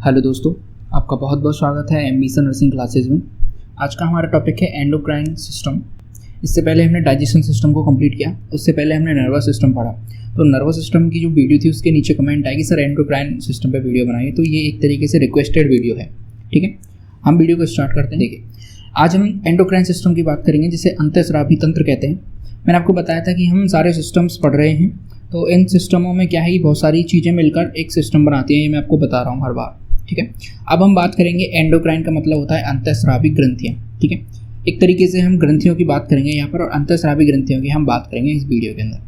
Hello दोस्तों, आपका बहुत बहुत स्वागत है एमबीसन नर्सिंग क्लासेज में। आज का हमारा टॉपिक है एंडोक्राइन सिस्टम। इससे पहले हमने डाइजेशन सिस्टम को कंप्लीट किया, उससे पहले हमने नर्वस सिस्टम पढ़ा। तो नर्वस सिस्टम की जो वीडियो थी उसके नीचे कमेंट आएगी सर एंडोक्राइन सिस्टम पे वीडियो बनाइए, तो ये एक तरीके से रिक्वेस्टेड वीडियो है। ठीक है, हम वीडियो को स्टार्ट करते हैं। देखिए, आज हम एंडोक्राइन सिस्टम की बात करेंगे जिसे अंतःस्रावी तंत्र कहते हैं। मैंने आपको बताया था कि हम सारे सिस्टम्स पढ़ रहे हैं, तो इन सिस्टमों में क्या है कि बहुत सारी चीज़ें मिलकर एक सिस्टम बनाती हैं, ये मैं आपको बता रहा हूँ हर बार। ठीक है, अब हम बात करेंगे एंडोक्राइन का मतलब होता है अंतःस्रावी ग्रंथियाँ। ठीक है, एक तरीके से हम ग्रंथियों की बात करेंगे यहाँ पर और अंतःस्रावी ग्रंथियों की हम बात करेंगे इस वीडियो के अंदर।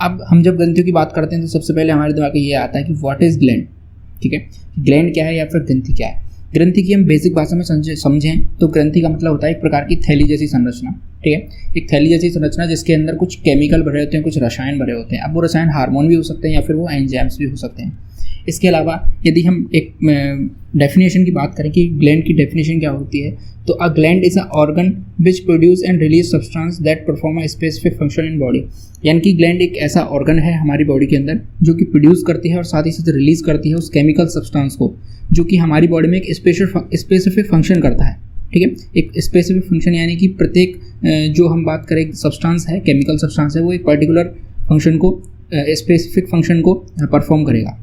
अब हम जब ग्रंथियों की बात करते हैं तो सबसे पहले हमारे दिमाग में ये आता है कि व्हाट इज़ ग्लैंड। ठीक है, ग्लैंड क्या है या फिर ग्रंथि क्या है। ग्रंथि की हम बेसिक भाषा में समझें तो ग्रंथि का मतलब होता है एक प्रकार की थैली जैसी संरचना। ठीक है, एक थैली जैसी संरचना जिसके अंदर कुछ केमिकल भरे होते हैं, कुछ रसायन भरे होते हैं। अब वो रसायन हार्मोन भी हो सकते हैं या फिर वो एंजाइम्स भी हो सकते हैं। इसके अलावा यदि हम एक डेफिनेशन की बात करें कि ग्लैंड की डेफिनेशन क्या होती है, तो a gland is a organ which produce and release substance that perform a specific function in body. यानी कि ग्लैंड एक ऐसा ऑर्गन है हमारी बॉडी के अंदर जो कि प्रोड्यूस करती है और साथ ही साथ रिलीज करती है उस केमिकल सब्सटेंस को जो कि हमारी बॉडी में एक स्पेसिफिक फंक्शन करता है। ठीक है, एक स्पेसिफिक फंक्शन यानी कि प्रत्येक जो हम बात करें सब्सटेंस है, केमिकल सब्सटेंस है, वो एक पर्टिकुलर फंक्शन को स्पेसिफिक फंक्शन को परफॉर्म करेगा।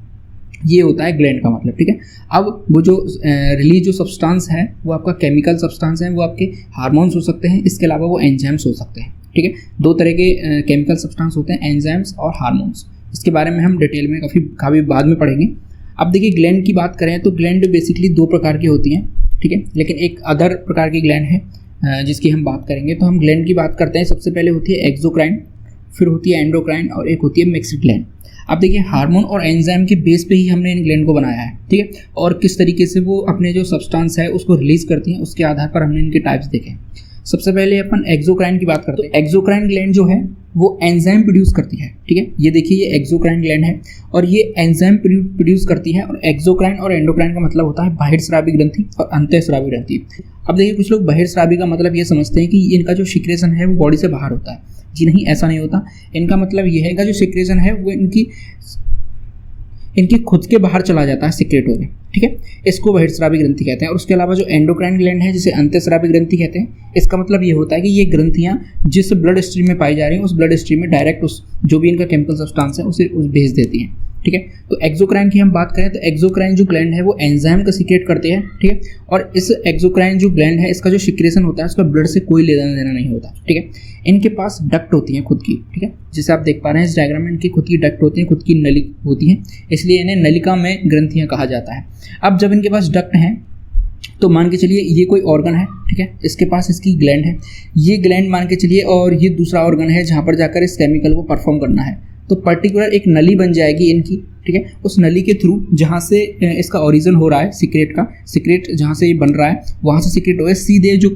ये होता है ग्लैंड का मतलब। ठीक है, अब वो जो रिलीज जो सब्सटेंस है वो आपका केमिकल सब्सटेंस है, वो आपके हार्मोन्स हो सकते हैं, इसके अलावा वो एंजाइम्स हो सकते हैं। ठीक है, दो तरह के केमिकल सब्सटेंस होते हैं, एंजाइम्स और हार्मोन्स। इसके बारे में हम डिटेल में काफ़ी बाद में पढ़ेंगे। अब देखिए, ग्लैंड की बात करें तो ग्लैंड बेसिकली दो प्रकार की होती हैं। ठीक है, लेकिन एक अदर प्रकार की ग्लैंड है जिसकी हम बात करेंगे। तो हम ग्लैंड की बात करते हैं, सबसे पहले होती है एक्सोक्राइन, फिर होती है एंडोक्राइन और एक होती है मिक्स्ड ग्लैंड। अब देखिए, हार्मोन और एंजाइम के बेस पे ही हमने इन ग्लैंड को बनाया है। ठीक है, और किस तरीके से वो अपने जो सब्सटेंस है उसको रिलीज करती हैं उसके आधार पर हमने इनके टाइप्स देखे। सबसे पहले अपन एक्सोक्राइन की बात करते हैं। एक्सोक्राइन ग्लैंड जो है वो एंजाइम प्रोड्यूस करती है। ठीक है, ये देखिए, ये एक्सोक्राइन ग्लैंड है और ये एंजाइम प्रोड्यूस करती है। और एक्सोक्राइन और एंडोक्राइन का मतलब होता है बहिर्स्रावी ग्रंथि और अंतःस्रावी ग्रंथि। अब देखिए, कुछ लोग बहिर्स्रावी का मतलब ये समझते हैं कि इनका जो सिक्रेशन है वो बॉडी से बाहर होता है। जी नहीं, ऐसा नहीं होता। इनका मतलब ये है कि जो सिक्रेशन है वो इनकी खुद के बाहर चला जाता है सिक्रेट होकर। ठीक है, इसको बहिर्स्रावी ग्रंथि कहते हैं। और उसके अलावा जो एंडोक्राइन ग्लैंड है जिसे अंतःस्रावी ग्रंथि कहते हैं, इसका मतलब ये होता है कि ये ग्रंथियां जिस ब्लड स्ट्रीम में पाई जा रही हैं उस ब्लड स्ट्रीम में डायरेक्ट उस जो भी इनका केमिकल सब्सटेंस है उसे भेज देती हैं। ठीक है, तो एक्सोक्राइन की हम बात करें तो एक्सोक्राइन जो ग्लैंड है वो एंजाइम का सीक्रेट करते हैं। ठीक है, और इस एक्सोक्राइन जो ग्लैंड है इसका जो सिक्रेशन होता है उसका ब्लड से कोई लेना देना नहीं होता। ठीक है, इनके पास डक्ट होती हैं खुद की। ठीक है, जैसे आप देख पा रहे हैं इस डायग्राम में, इनकी खुद की डक्ट होती हैं, खुद की नली होती हैं, इसलिए इन्हें नलिका में ग्रंथियां कहा जाता है। अब जब इनके पास डक्ट हैं तो मान के चलिए ये कोई ऑर्गन है। ठीक है, इसके पास इसकी ग्लैंड है, ये ग्लैंड मान के चलिए, और ये दूसरा ऑर्गन है जहाँ पर जाकर इस केमिकल को परफॉर्म करना है। तो पर्टिकुलर एक नली बन जाएगी इनकी। ठीक है, उस नली के थ्रू जहाँ से इसका ओरिजिन हो रहा है सिक्रेट जहाँ से ये बन रहा है वहाँ से सिक्रेट हो गया, सीधे जो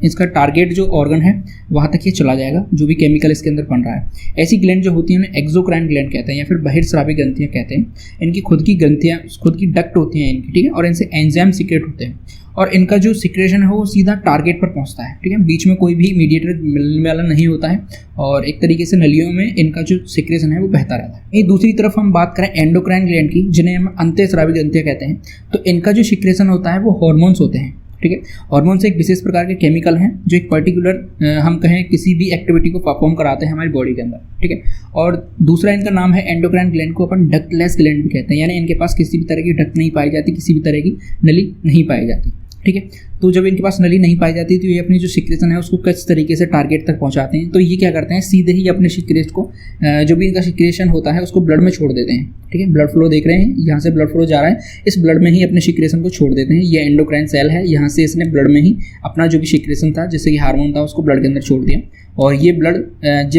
इसका टारगेट जो ऑर्गन है वहाँ तक ये चला जाएगा जो भी केमिकल इसके अंदर बन रहा है। ऐसी ग्लैंड जो होती है उन्हें एक्सोक्राइन ग्लैंड कहते हैं या फिर बहिर्स्रावी ग्रंथियाँ कहते हैं। इनकी खुद की ग्रंथियाँ, खुद की डक्ट होती हैं इनकी। ठीक है, और इनसे एंजाइम सिक्रेट होते हैं और इनका जो सिक्रेशन है वो सीधा टारगेट पर पहुंचता है। ठीक है, बीच में कोई भी मीडिएटर मिलने वाला नहीं होता है और एक तरीके से नलियों में इनका जो सिक्रेशन है वो बहता रहता है। ये दूसरी तरफ हम बात करें एंडोक्राइन ग्लैंड की, जिन्हें हम अंतःस्रावी ग्रंथियाँ कहते हैं, तो इनका जो सिक्रेशन होता है वो हार्मोन्स होते हैं। ठीक है, हार्मोन्स एक विशेष प्रकार के केमिकल हैं जो एक पर्टिकुलर हम कहें किसी भी एक्टिविटी को परफॉर्म कराते हैं हमारी बॉडी के अंदर। ठीक है, और दूसरा इनका नाम है एंडोक्राइन ग्लैंड को अपन डक्टलेस ग्लैंड भी कहते हैं, यानी इनके पास किसी भी तरह की डक्ट नहीं पाई जाती, किसी भी तरह की नली नहीं पाई जाती। ठीक है, तो जब इनके पास नली नहीं पाई जाती तो ये अपनी जो सिक्रेशन है उसको किस तरीके से टारगेट तक पहुंचाते हैं, तो ये क्या करते हैं, सीधे ही अपने सिक्रेट को जो भी इनका सिक्रेशन होता है उसको ब्लड में छोड़ देते हैं। ठीक है, ब्लड फ्लो देख रहे हैं, यहाँ से ब्लड फ्लो जा रहा है, इस ब्लड में ही अपने सिक्रेशन को छोड़ देते हैं। ये एंडोक्राइन सेल है, यहाँ से इसने ब्लड में ही अपना जो भी सिक्रेशन था, जैसे कि हार्मोन था, उसको ब्लड के अंदर छोड़ दिया। और ये ब्लड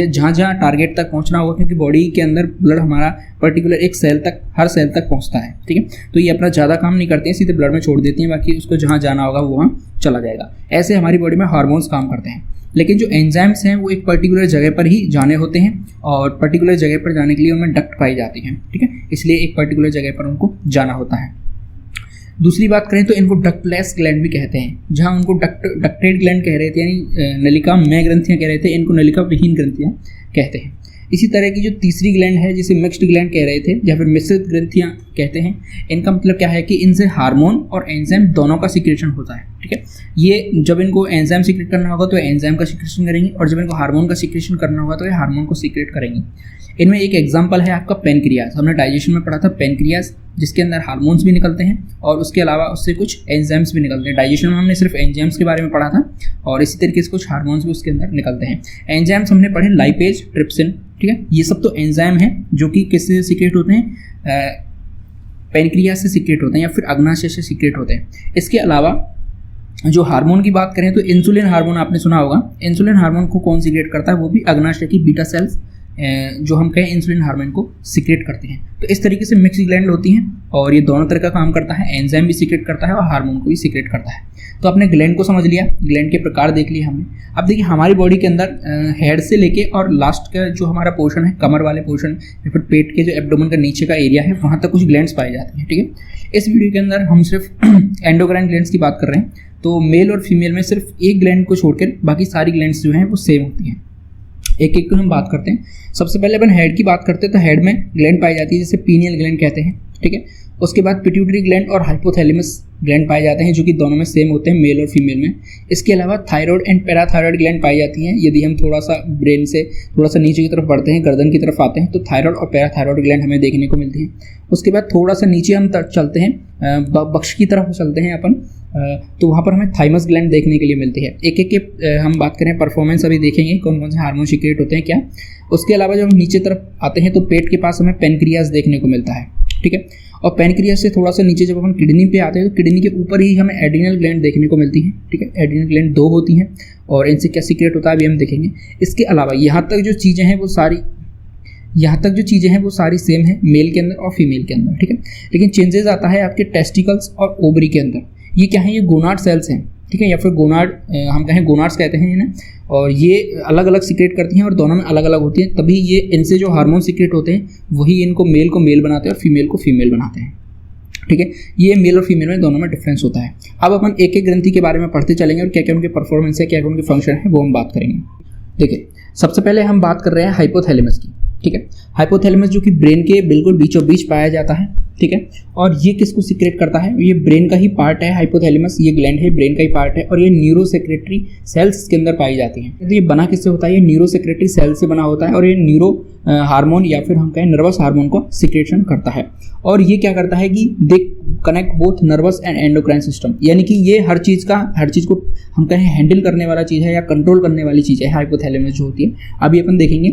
जहाँ जहाँ टारगेट तक पहुँचना होगा, क्योंकि बॉडी के अंदर ब्लड हमारा पर्टिकुलर एक सेल तक, हर सेल तक पहुँचता है। ठीक है, तो ये अपना ज़्यादा काम नहीं करते हैं, सीधे ब्लड में छोड़ देती हैं, बाकी उसको जहाँ जाना होगा वो वहाँ चला जाएगा। ऐसे हमारी बॉडी में हार्मोन्स काम करते हैं। लेकिन जो एंजाइम्स हैं वो एक पर्टिकुलर जगह पर ही जाने होते हैं और पर्टिकुलर जगह पर जाने के लिए उनमें डक्ट पाई जाती हैं। ठीक है, इसलिए एक पर्टिकुलर जगह पर उनको जाना होता है। दूसरी बात करें तो इनको डक्टलेस ग्लैंड भी कहते हैं, जहाँ उनको डक्टेड ग्लैंड कह रहे थे, यानी नलिका में ग्रंथियाँ कह रहे थे, इनको नलिका विहीन ग्रंथियाँ कहते हैं। इसी तरह की जो तीसरी ग्लैंड है जिसे मिक्स्ड ग्लैंड कह रहे थे या फिर मिश्रित ग्रंथियां कहते हैं, इनका मतलब क्या है कि इनसे हार्मोन और एंजाइम दोनों का सिक्रेशन होता है। ठीक है, ये जब इनको एंजाइम सीक्रेट करना होगा तो एंजाइम का सिक्रेशन करेंगे और जब इनको हार्मोन का सिक्रेशन करना होगा तो ये हार्मोन को सीक्रेट करेंगे। इनमें एक एग्जांपल है आपका पेनक्रियाज। हमने डाइजेशन में पढ़ा था पेनक्रियाज, जिसके अंदर हार्मोन्स भी निकलते हैं और उसके अलावा उससे कुछ एंजाइम्स भी निकलते हैं। डाइजेशन में हमने सिर्फ एंजाइम्स के बारे में पढ़ा था और इसी तरीके से कुछ हार्मोन्स भी उसके अंदर निकलते हैं। एंजाइम्स हमने पढ़े लाइपेज, ट्रिप्सिन। ठीक है, ये सब तो एंजाइम हैं जो कि किससे सीक्रेट होते हैं, पेनक्रियाज से सीक्रेट होते हैं या फिर अग्नाशय से सीक्रेट होते हैं। इसके अलावा जो हार्मोन की बात करें तो इंसुलिन हार्मोन आपने सुना होगा। इंसुलिन हार्मोन को कौन सीक्रेट करता है, वो भी अग्नाशय की बीटा सेल्स जो हम कहें इंसुलिन हार्मोन को सीक्रेट करते हैं। तो इस तरीके से मिक्स ग्लैंड होती हैं और ये दोनों तरह का काम करता है, एंजाइम भी सीक्रेट करता है और हार्मोन को भी सीक्रेट करता है। तो आपने ग्लैंड को समझ लिया, ग्लैंड के प्रकार देख लिए हमने। अब देखिए हमारी बॉडी के अंदर हेड से लेके और लास्ट का जो हमारा पोर्शन है, कमर वाले पोर्शन या फिर पेट के जो एब्डोमेन का नीचे का एरिया है, वहाँ तक कुछ ग्लैंड्स पाए जाते हैं। ठीक है, इस वीडियो के अंदर हम सिर्फ एंडोक्राइन ग्लैंड्स की बात कर रहे हैं। तो मेल और फीमेल में सिर्फ एक ग्लैंड को छोड़कर बाकी सारी ग्लैंड्स जो हैं वो सेम होती हैं। एक एक को हम बात करते हैं। सबसे पहले अपन हेड की बात करते हैं तो हेड में ग्लैंड पाई जाती है जिसे पीनियल ग्लैंड कहते हैं। ठीक है, उसके बाद पिट्यूटरी ग्लैंड और हाइपोथैलेमस ग्लैंड पाए जाते हैं जो कि दोनों में सेम होते हैं, मेल और फीमेल में। इसके अलावा थायराइड एंड पैराथायराइड ग्लैंड पाई जाती हैं। यदि हम थोड़ा सा ब्रेन से थोड़ा सा नीचे की तरफ बढ़ते हैं, गर्दन की तरफ आते हैं, तो थायराइड और पैराथायराइड ग्लैंड हमें देखने को मिलती हैं। उसके बाद थोड़ा सा नीचे हम चलते हैं, बक्ष की तरफ चलते हैं अपन, तो वहाँ पर हमें थाइमस ग्लैंड देखने के लिए मिलती है। एक एक के हम बात करें परफॉर्मेंस अभी देखेंगे कौन कौन से हार्मोन सीक्रेट होते हैं क्या। उसके अलावा जब हम नीचे तरफ आते हैं तो पेट के पास हमें पेनक्रियाज देखने को मिलता है। ठीक है, और पेनक्रियाज से थोड़ा सा नीचे जब अपन किडनी पे आते हैं तो किडनी के ऊपर ही हमें एड्रिनल ग्लैंड देखने को मिलती है। ठीक है, एड्रिनल ग्लैंड 2 होती हैं और इनसे क्या सीक्रेट होता है अभी हम देखेंगे। इसके अलावा यहाँ तक जो चीज़ें हैं वो सारी सेम है मेल के अंदर और फीमेल के अंदर। ठीक है, लेकिन चेंजेस आता है आपके टेस्टिकल्स और ओवरी के अंदर। ये क्या है, ये गोनाड सेल्स हैं। ठीक है, या फिर गोनाड हम कहें गोनाड्स कहते हैं इन्हें, और ये अलग अलग सीक्रेट करती हैं और दोनों में अलग अलग होती हैं। तभी ये इनसे जो हार्मोन सीक्रेट होते हैं वही इनको मेल को मेल बनाते हैं और फीमेल को फीमेल बनाते हैं। ठीक है, ये मेल और फीमेल में दोनों में डिफरेंस होता है। अब अपन एक एक ग्रंथि के बारे में पढ़ते चलेंगे और क्या क्या उनके परफॉर्मेंस है, क्या क्या उनके फंक्शन है, वो हम बात करेंगे। देखिए, सबसे पहले हम बात कर रहे हैं हाइपोथैलेमस की। ठीक है, हाइपोथैलेमस जो कि ब्रेन के बिल्कुल बीचों बीच पाया जाता है। ठीक है, और ये किसको सीक्रेट करता है, ये ब्रेन का ही पार्ट है। हाइपोथैलेमस ये ग्लैंड है, ब्रेन का ही पार्ट है और ये न्यूरो सेक्रेटरी सेल्स के अंदर पाई जाती हैं। तो ये बना किससे होता है, ये न्यूरो सेक्रेटरी सेल्स से बना होता है और ये न्यूरो हार्मोन या फिर हम कहें नर्वस हार्मोन को सीक्रेशन करता है। और ये क्या करता है कि they connect both nervous and endocrine system, यानी कि ये हर चीज़ को हम कहें हैंडल करने वाला चीज़ है या कंट्रोल करने वाली चीज़ है। हाइपोथैलेमस जो होती है, अभी अपन देखेंगे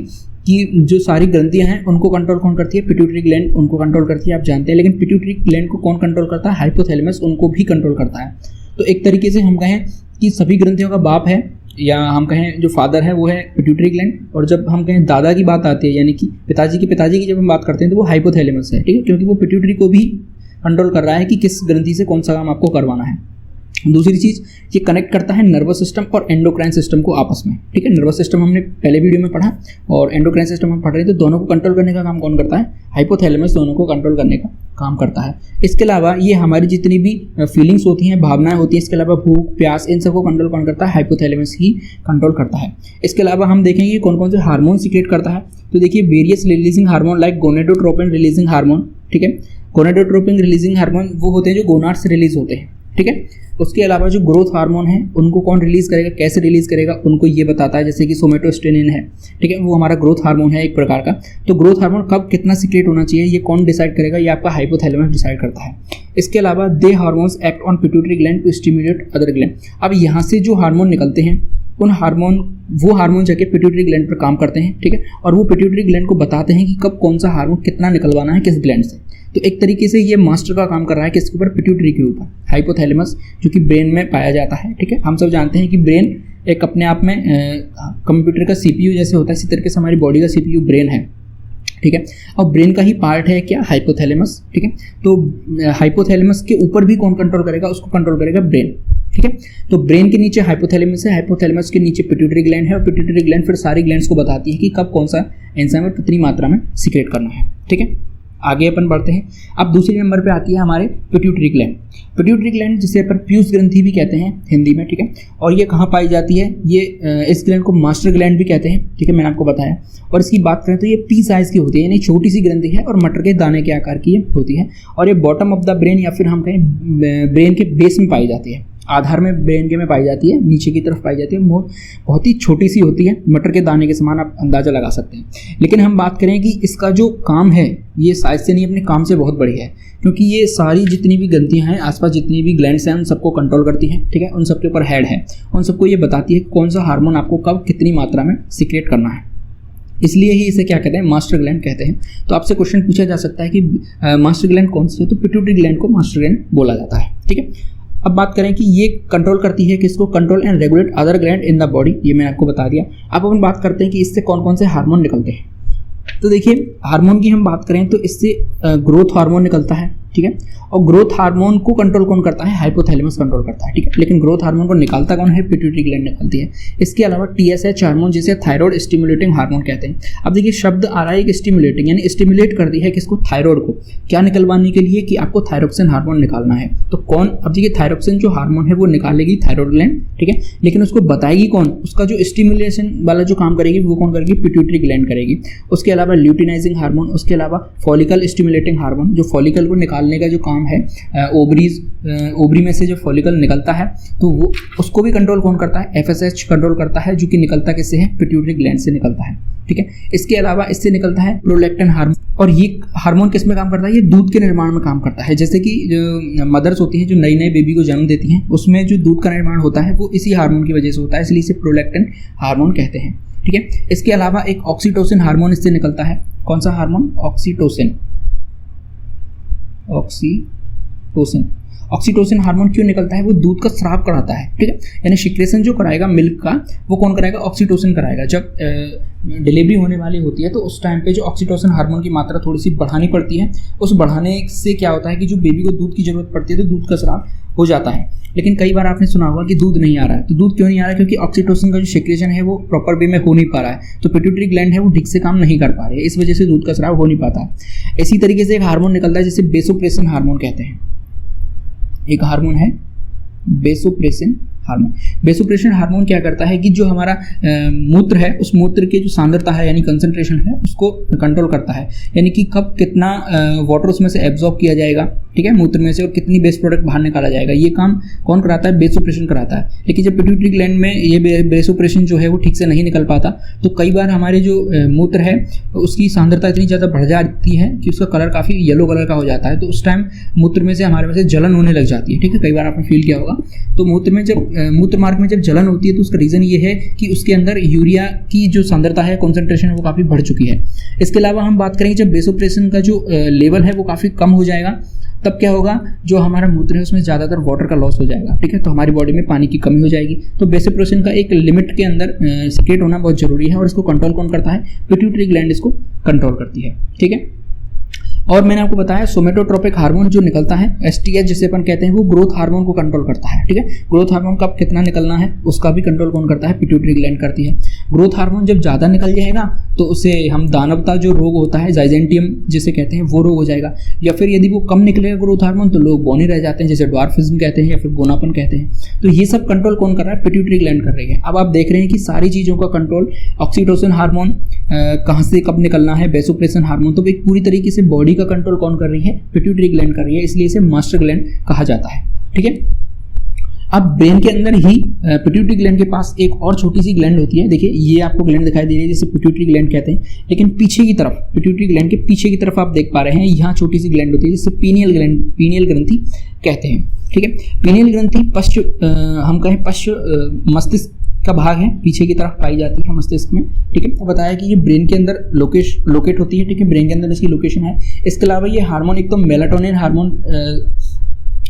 कि जो सारी ग्रंथियां हैं उनको कंट्रोल कौन करती है, पिट्यूटरी ग्लैंड उनको कंट्रोल करती है, आप जानते हैं। लेकिन पिट्यूटरी ग्लैंड को कौन कंट्रोल करता है, हाइपोथैलेमस उनको भी कंट्रोल करता है। तो एक तरीके से हम कहें कि सभी ग्रंथियों का बाप है या हम कहें जो फादर है वो है पिट्यूटरी ग्लैंड, और जब हम कहें दादा की बात आती है यानी कि पिताजी की जब हम बात करते हैं तो वो हाइपोथैलेमस है। ठीक है, क्योंकि वो पिट्यूटरी को भी कंट्रोल कर रहा है कि किस ग्रंथि से कौन सा काम आपको करवाना है। दूसरी चीज़, ये कनेक्ट करता है नर्वस सिस्टम और एंडोक्राइन सिस्टम को आपस में। ठीक है, नर्वस सिस्टम हमने पहले वीडियो में पढ़ा और एंडोक्राइन सिस्टम हम पढ़ रहे थे। तो दोनों को कंट्रोल करने का काम कौन करता है, हाइपोथैलेमस दोनों को कंट्रोल करने का काम करता है। इसके अलावा ये हमारी जितनी भी फीलिंग्स होती हैं, भावनाएं होती हैं, इसके अलावा भूख प्यास, इन सबको कंट्रोल कौन करता है, हाइपोथैलेमस ही कंट्रोल करता है। इसके अलावा हम देखेंगे कौन कौन से हार्मोन सीक्रेट करता है। तो देखिए, various releasing hormone like gonadotropin releasing hormone. ठीक है, गोनेडोट्रोपिन रिलीजिंग हार्मोन वो होते हैं जो गोनाड से रिलीज होते हैं। ठीक है, उसके अलावा जो ग्रोथ हार्मोन है उनको कौन रिलीज करेगा, कैसे रिलीज करेगा, उनको ये बताता है, जैसे कि सोमेटोस्टेनिन है। ठीक है, वो हमारा ग्रोथ हार्मोन है एक प्रकार का। तो ग्रोथ हार्मोन कब कितना सीक्रेट होना चाहिए ये कौन डिसाइड करेगा, ये आपका हाइपोथैलेमस डिसाइड करता है। इसके अलावा they hormones act on pituitary gland to stimulate other gland. अब यहाँ से जो हार्मोन निकलते हैं वो हार्मोन जाके पिट्यूटरी ग्लैंड पर काम करते हैं। ठीक है, और वो पिट्यूटरी ग्लैंड को बताते हैं कि कब कौन सा हार्मोन कितना निकलवाना है किस ग्लैंड से। तो एक तरीके से ये मास्टर का काम कर रहा है किसके ऊपर, पिट्यूटरी के ऊपर, हाइपोथैलेमस जो कि ब्रेन में पाया जाता है। ठीक है, हम सब जानते हैं कि ब्रेन एक अपने आप में कंप्यूटर का सीपीयू जैसे होता है, इसी तरीके से हमारी बॉडी का सीपीयू ब्रेन है। ठीक है, और ब्रेन का ही पार्ट है क्या, हाइपोथैलेमस। ठीक है, तो हाइपोथैलेमस के ऊपर भी कौन कंट्रोल करेगा, उसको कंट्रोल करेगा ब्रेन। ठीक है, तो ब्रेन के नीचे हाइपोथैलेमस है, हाइपोथैलेमस के नीचे पिट्यूटरी ग्लैंड है और पिट्यूटरी ग्लैंड फिर सारी ग्लैंड्स को बताती है कि कब कौन सा एंजाइम और कितनी मात्रा में सीक्रेट करना है। ठीक है, आगे अपन बढ़ते हैं। अब दूसरे नंबर पे आती है हमारे पिट्यूटरी ग्लैंड। पिट्यूटरी ग्लैंड जिसे अपन पीयूष ग्रंथि भी कहते हैं हिंदी में, ठीक है। और ये कहाँ पाई जाती है, ये इस ग्लैंड को मास्टर ग्लैंड भी कहते हैं, ठीक है, मैंने आपको बताया। और इसकी बात करें तो ये पी साइज की होती है, यानी छोटी सी ग्रंथि है और मटर के दाने के आकार की होती है। और ये बॉटम ऑफ द ब्रेन या फिर हम कहें ब्रेन के बेस में पाई जाती है, आधार में ब्रेन के में पाई जाती है, नीचे की तरफ पाई जाती है। बहुत ही छोटी सी होती है, मटर के दाने के समान आप अंदाज़ा लगा सकते हैं। लेकिन हम बात करें कि इसका जो काम है ये साइज से नहीं, अपने काम से बहुत बड़ी है, क्योंकि ये सारी जितनी भी ग्रंथियां हैं, आसपास जितनी भी ग्लैंड्स हैं, उन सबको कंट्रोल करती हैं, ठीक है। उन सबके ऊपर हेड है, उन सबको ये बताती है कौन सा हार्मोन आपको कब कितनी मात्रा में सीक्रेट करना है। इसलिए ही इसे क्या कहते हैं, मास्टर ग्लैंड कहते हैं। तो आपसे क्वेश्चन पूछा जा सकता है कि मास्टर ग्लैंड कौन सी है, तो पिट्यूटरी ग्लैंड को मास्टर ग्लैंड बोला जाता है, ठीक है। अब बात करें कि ये कंट्रोल करती है किसको, control and regulate other gland in the body, ये मैंने आपको बता दिया। अब अपन बात करते हैं कि इससे कौन कौन से हार्मोन निकलते हैं। तो देखिए, हार्मोन की हम बात करें तो इससे ग्रोथ हार्मोन निकलता है, ठीक है। और ग्रोथ हार्मोन को कंट्रोल कौन करता है, हाइपोथैलेमस कंट्रोल करता है, ठीक है। लेकिन ग्रोथ हार्मोन को निकालता कौन है, पिट्यूटरी ग्लैंड निकालती है। इसके अलावा टीएसएच हार्मोन जिसे थायराइड स्टिमुलेटिंग हार्मोन कहते हैं। अब देखिए शब्द आ रहा है कि स्टिमुलेटिंग, यानी स्टिमुलेट कर दी है किसको, थायराइड को, क्या निकलवाने के लिए कि आपको थायरोक्सिन हार्मोन निकालना है। तो कौन, अब देखिए थायरोक्सिन जो हार्मोन है वो निकालेगी थायराइड ग्लैंड, ठीक है। लेकिन उसको बताएगी कौन, उसका जो स्टिमुलेशन वाला जो काम करेगी वो कौन करेगी, पिट्यूटरी ग्लैंड करेगी। उसके अलावा ल्यूटिनाइजिंग हार्मोन, उसके अलावा फॉलिकल स्टिमुलेटिंग हार्मोन, जो फॉलिकल को निकालने का जो काम है, ओवरी में से जो फॉलिकल निकलता है तो वो उसको भी कंट्रोल कौन करता है, एफएसएच कंट्रोल करता है, जो कि निकलता किससे है, पिट्यूटरी ग्लैंड से निकलता है, ठीक है। इसके अलावा इससे निकलता है प्रोलैक्टिन हार्मोन, और ये हार्मोन किस में काम करता है, ये दूध के निर्माण में काम करता है। जैसे कि जो मदर्स होती हैं जो नई नई बेबी को जन्म देती हैं, उसमें जो दूध का निर्माण होता है वो इसी हार्मोन की वजह से होता है, इसलिए इसे प्रोलैक्टिन हार्मोन कहते हैं, ठीक है। इसके अलावा एक ऑक्सीटोसिन हार्मोन इससे निकलता है। कौन सा हार्मोन, ऑक्सीटोसिन। ऑक्सीटोसिन हार्मोन क्यों निकलता है, वो दूध का स्राव कराता है, ठीक है। यानी सिक्रेशन जो कराएगा मिल्क का, वो कौन कराएगा, ऑक्सीटोसिन कराएगा। जब डिलीवरी होने वाली होती है तो उस टाइम पे जो ऑक्सीटोसिन हार्मोन की मात्रा थोड़ी सी बढ़ानी पड़ती है। उस बढ़ाने से क्या होता है कि जो बेबी को दूध की जरूरत पड़ती है तो दूध का स्राव हो जाता है। लेकिन कई बार आपने सुना होगा कि दूध नहीं आ रहा है, तो दूध क्यों नहीं आ रहा है, क्योंकि ऑक्सीटोसिन का जो सिक्रेशन है वो प्रॉपर वे में हो नहीं पा रहा है, तो पिट्यूटरी ग्लैंड है वो ठीक से काम नहीं कर पा रही है, इस वजह से दूध का स्राव हो नहीं पाता। इसी तरीके से एक हार्मोन निकलता है जिसे बेसोप्रेसिन हार्मोन कहते हैं। एक हार्मोन है बेसोप्रेसिन हार्मोन। बेसोप्रेसिन हार्मोन क्या करता है कि जो हमारा मूत्र है, उस मूत्र की जो सांद्रता है यानी कंसंट्रेशन है, उसको कंट्रोल करता है। यानी कि कब कितना वाटर उसमें से एब्जॉर्ब किया जाएगा, ठीक है, मूत्र में से, और कितनी वेस्ट प्रोडक्ट बाहर निकाला जाएगा, ये काम कौन कराता है, बेसोप्रेसिन कराता है। लेकिन जब पिट्यूटरी ग्लैंड में ये बेसोप्रेसिन जो है वो ठीक से नहीं निकल पाता, तो कई बार हमारे जो मूत्र है उसकी सांद्रता इतनी ज़्यादा बढ़ जाती है कि उसका कलर काफ़ी येलो कलर का हो जाता है। तो उस टाइम मूत्र में से हमारे में से जलन होने लग जाती है, ठीक है। कई बार आपने फील किया होगा। तो मूत्र में जब मूत्र मार्ग में जब जलन होती है तो उसका रीज़न ये है कि उसके अंदर यूरिया की जो सांद्रता है, कॉन्सेंट्रेशन है, वो काफ़ी बढ़ चुकी है। इसके अलावा हम बात करें जब बेसोप्रेसिन का जो लेवल है वो काफ़ी कम हो जाएगा, तब क्या होगा, जो हमारा मूत्र है उसमें ज़्यादातर वाटर का लॉस हो जाएगा, ठीक है। तो हमारी बॉडी में पानी की कमी हो जाएगी। तो बेसोप्रेसिन का एक लिमिट के अंदर सीक्रेट होना बहुत जरूरी है, और इसको कंट्रोल कौन करता है, पिट्यूटरी ग्लैंड इसको कंट्रोल करती है, ठीक है। और मैंने आपको बताया सोमेटोट्रोपिक हार्मोन जो निकलता है, एसटीएच जिसे अपन कहते हैं, वो ग्रोथ हार्मोन को कंट्रोल करता है, ठीक है। ग्रोथ हार्मोन कब कितना निकलना है उसका भी कंट्रोल कौन करता है, पिट्यूटरी ग्लैंड करती है। ग्रोथ हार्मोन जब ज़्यादा निकल जाएगा तो उसे हम दानवता जो रोग होता है, जाइजेंटियम जिसे कहते हैं, वो रोग हो जाएगा। या फिर यदि वो कम निकलेगा ग्रोथ हार्मोन तो लोग बौने रह जाते हैं, जैसे ड्वार्फिज्म कहते हैं या फिर बोनापन कहते हैं। तो ये सब कंट्रोल कौन कर रहा है, पिट्यूटरी ग्लैंड कर रही है। अब आप देख रहे हैं कि सारी चीज़ों का कंट्रोल, ऑक्सीटोसिन हार्मोन कहाँ से कब निकलना है, बेसोप्रेसिन हार्मोन, तो एक पूरी तरीके से बॉडी का कंट्रोल कौन कर रही है, पिट्यूटरी ग्लैंड कर रही है, इसलिए इसे मास्टर ग्लैंड कहा जाता है, ठीक है। अब ब्रेन के अंदर ही पिट्यूटरी ग्लैंड के पास एक और छोटी सी ग्लैंड होती है। देखिए ये आपको ग्लैंड दिखाई दे रही है जिसे पिट्यूटरी ग्लैंड कहते हैं, लेकिन पीछे की तरफ, पिट्यूटरी ग्लैंड के पीछे की तरफ आप देख पा रहे हैं यहाँ छोटी सी ग्लैंड होती है जिसे पीनियल ग्रंथि कहते हैं, ठीक है। पीनियल ग्रंथि हम कहें पश्च मस्तिष्क का भाग है, पीछे की तरफ पाई जाती है मस्तिष्क में, ठीक है। तो बताया कि ये ब्रेन के अंदर लोकेट होती है, ठीक है, ब्रेन के अंदर इसकी लोकेशन है। इसके अलावा ये हार्मोन एक तो मेलाटोनिन हार्मोन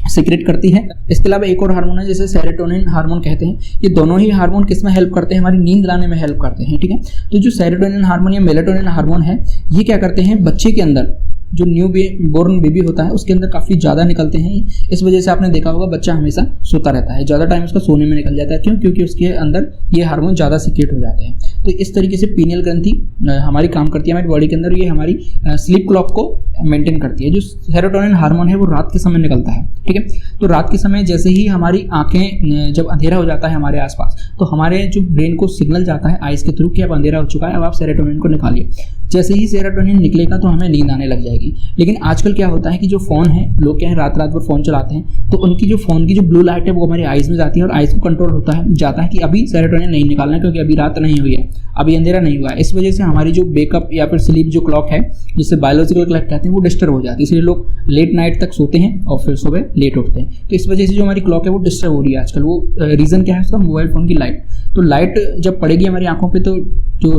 सीक्रेट करती है। इसके अलावा एक और हार्मोन है जिसे सेरोटोनिन हार्मोन कहते हैं। ये दोनों ही हार्मोन किस में हेल्प करते हैं, हमारी नींद लाने में हेल्प करते हैं, ठीक है। तो जो सेरोटोनिन हार्मोन या मेलाटोनिन हार्मोन है, ये क्या करते हैं, बच्चे के अंदर जो न्यू बोर्न बेबी होता है उसके अंदर काफ़ी ज़्यादा निकलते हैं। इस वजह से आपने देखा होगा बच्चा हमेशा सोता रहता है, ज़्यादा टाइम उसका सोने में निकल जाता है। क्यों? क्योंकि उसके अंदर ये हार्मोन ज़्यादा सीक्रेट हो जाते हैं। तो इस तरीके से पीनियल ग्रंथि हमारी काम करती है हमारी बॉडी के अंदर। ये हमारी स्लीप क्लॉक को मेंटेन करती है। जो सेरोटोनिन हार्मोन है वो रात के समय निकलता है, ठीक है। तो रात के समय जैसे ही हमारी आंखें, जब अंधेरा हो जाता है हमारे आसपास, तो हमारे जो ब्रेन को सिग्नल जाता है आइस के थ्रू कि अब अंधेरा हो चुका है, अब आप सेरोटोनिन को निकालिए। जैसे ही सेरोटोनिन निकलेगा तो हमें नींद आने लग जाएगी। लेकिन आजकल क्या होता है कि जो फ़ोन है, लोग क्या है रात रात भर फ़ोन चलाते हैं, तो उनकी जो फ़ोन की जो ब्लू लाइट है वो हमारी आइज़ में जाती है और आइज़ को कंट्रोल होता है जाता है कि अभी सेरोटोनिन नहीं निकालना है क्योंकि अभी रात नहीं हुई है, अभी अंधेरा नहीं हुआ है। इस वजह से हमारी जो वेकअप या फिर स्लीप जो क्लॉक है, जिससे बायोलॉजिकल क्लॉक कहते हैं, वो डिस्टर्ब हो जाती है। इसलिए लोग लेट नाइट तक सोते हैं और फिर सुबह लेट उठते हैं। तो इस वजह से जो हमारी क्लॉक है वो डिस्टर्ब हो रही है आजकल। वो रीज़न क्या है उसका? मोबाइल फ़ोन की लाइट। तो लाइट जब पड़ेगी हमारी आंखों पे तो जो